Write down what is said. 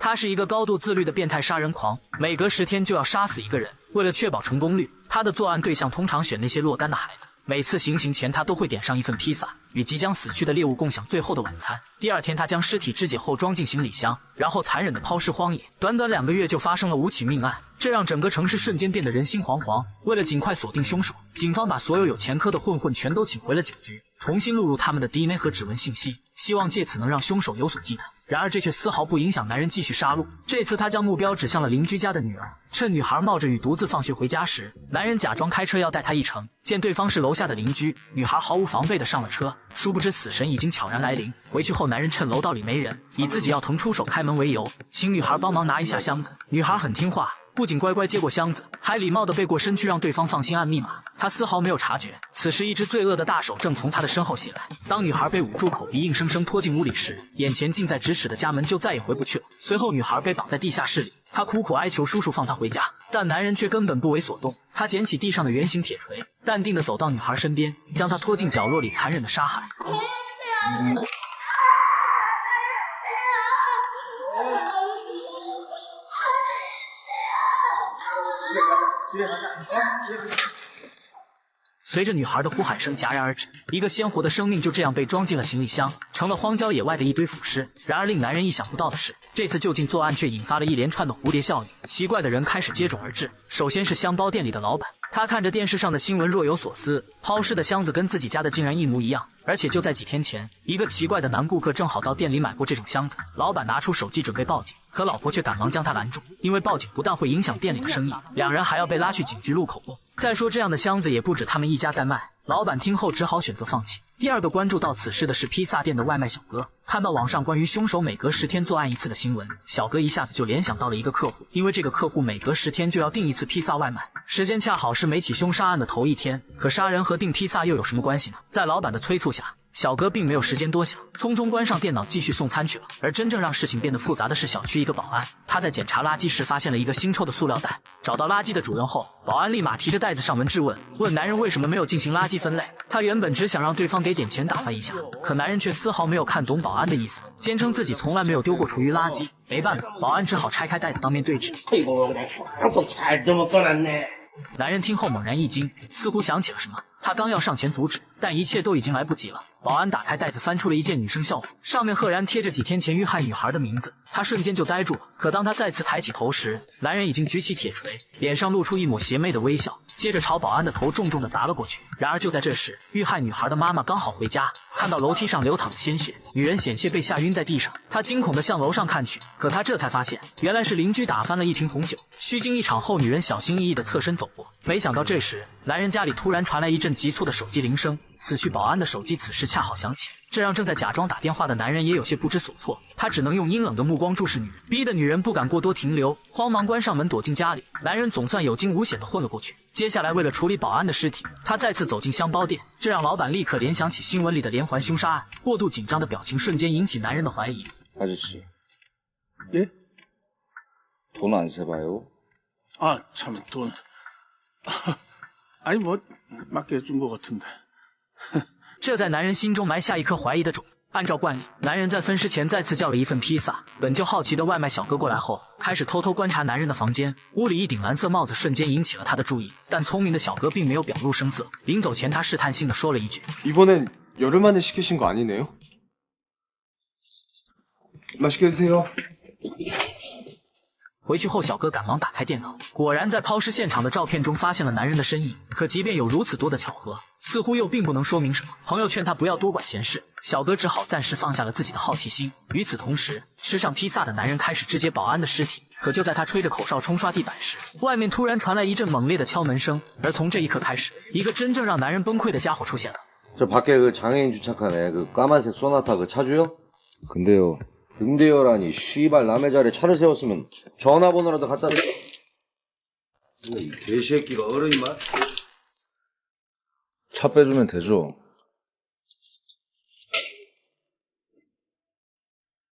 他是一个高度自律的变态杀人狂，每隔10天就要杀死一个人。为了确保成功率，他的作案对象通常选那些落单的孩子。每次行刑前，他都会点上一份披萨，与即将死去的猎物共享最后的晚餐。第二天，他将尸体肢解后装进行李箱，然后残忍地抛尸荒野。短短2个月就发生了5起命案，这让整个城市瞬间变得人心惶惶。为了尽快锁定凶手，警方把所有有前科的混混全都请回了警局，重新录入他们的 DNA 和指纹信息，希望借此能让凶手有所忌惮。然而这却丝毫不影响男人继续杀戮。这次他将目标指向了邻居家的女儿，趁女孩冒着雨独自放学回家时，男人假装开车要带她一程。见对方是楼下的邻居，女孩毫无防备地上了车，殊不知死神已经悄然来临。回去后，男人趁楼道里没人，以自己要腾出手开门为由，请女孩帮忙拿一下箱子。女孩很听话，不仅乖乖接过箱子，还礼貌地背过身去让对方放心按密码。他丝毫没有察觉，此时一只罪恶的大手正从他的身后袭来。当女孩被捂住口鼻，硬生生拖进屋里时，眼前近在咫尺的家门就再也回不去了。随后，女孩被绑在地下室里，她苦苦哀求叔叔放她回家，但男人却根本不为所动。他捡起地上的圆形铁锤，淡定地走到女孩身边，将她拖进角落里，残忍地杀害。随着女孩的呼喊声戛然而止，一个鲜活的生命就这样被装进了行李箱，成了荒郊野外的一堆腐尸。然而令男人意想不到的是，这次就近作案却引发了一连串的蝴蝶效应，奇怪的人开始接踵而至。首先是香包店里的老板，他看着电视上的新闻若有所思，抛尸的箱子跟自己家的竟然一模一样。而且就在几天前，一个奇怪的男顾客正好到店里买过这种箱子，老板拿出手机准备报警，可老婆却赶忙将他拦住，因为报警不但会影响店里的生意，两人还要被拉去警局录口供。再说这样的箱子也不止他们一家在卖，老板听后只好选择放弃。第二个关注到此事的是披萨店的外卖小哥，看到网上关于凶手每隔10天作案一次的新闻，小哥一下子就联想到了一个客户，因为这个客户每隔10天就要订一次披萨外卖，时间恰好是每起凶杀案的头1天。可杀人和订披萨又有什么关系呢？在老板的催促下，小哥并没有时间多想，匆匆关上电脑继续送餐去了。而真正让事情变得复杂的是小区一个保安，他在检查垃圾时发现了一个腥臭的塑料袋，找到垃圾的主人后，保安立马提着袋子上门质问男人为什么没有进行垃圾分类。他原本只想让对方给点钱打发一下，可男人却丝毫没有看懂保安的意思，坚称自己从来没有丢过厨余垃圾。没办法，保安只好拆开袋子当面对质。男人听后猛然一惊，似乎想起了什么，他刚要上前阻止，但一切都已经来不及了。保安打开袋子，翻出了一件女生校服，上面赫然贴着几天前遇害女孩的名字。他瞬间就呆住了，可当他再次抬起头时，男人已经举起铁锤，脸上露出一抹邪魅的微笑，接着朝保安的头重重地砸了过去。然而就在这时，遇害女孩的妈妈刚好回家，看到楼梯上流淌的鲜血，女人险些被吓晕在地上。她惊恐地向楼上看去，可她这才发现，原来是邻居打翻了一瓶红酒。虚惊一场后，女人小心翼翼地侧身走过，没想到这时男人家里突然传来一阵急促的手机铃声，死去保安的手机此时恰好响起，这让正在假装打电话的男人也有些不知所措，他只能用阴冷的目光注视女人，逼得女人不敢过多停留，慌忙关上门躲进家里。男人总算有惊无险地混了过去。接下来为了处理保安的尸体，他再次走进香包店，这让老板立刻联想起新闻里的连环凶杀案，过度紧张的表情瞬间引起男人的怀疑。아저씨, 예? 돈 안 세봐요? 아, 참, 돈. 아니, 뭐, 맞게 해준 것 같은데. 这在男人心中埋下一颗怀疑的种子。按照惯例，男人在分尸前再次叫了一份披萨。本就好奇的外卖小哥过来后，开始偷偷观察男人的房间。屋里一顶蓝色帽子瞬间引起了他的注意，但聪明的小哥并没有表露声色。临走前，他试探性地说了一句：“이번엔 열흘 만에 시키신 거 아니네요? 맛있게 드세요.” 回去后，小哥赶忙打开电脑，果然在抛尸现场的照片中发现了男人的身影。可即便有如此多的巧合，似乎又并不能说明什么。朋友劝他不要多管闲事，小哥只好暂时放下了自己的好奇心。与此同时，吃上披萨的男人开始肢解保安的尸体。可就在他吹着口哨冲刷地板时，外面突然传来一阵猛烈的敲门声。而从这一刻开始，一个真正让男人崩溃的家伙出现了。 저 밖에 그 장애인 주차칸에 그 까만색 소나타 그 차주요? 근데요라니 씨발 남의 자리에 차를 세웠으면 전화번호라도 갖다 대. 이 개새끼가 어른이만? 차 빼주면 되죠.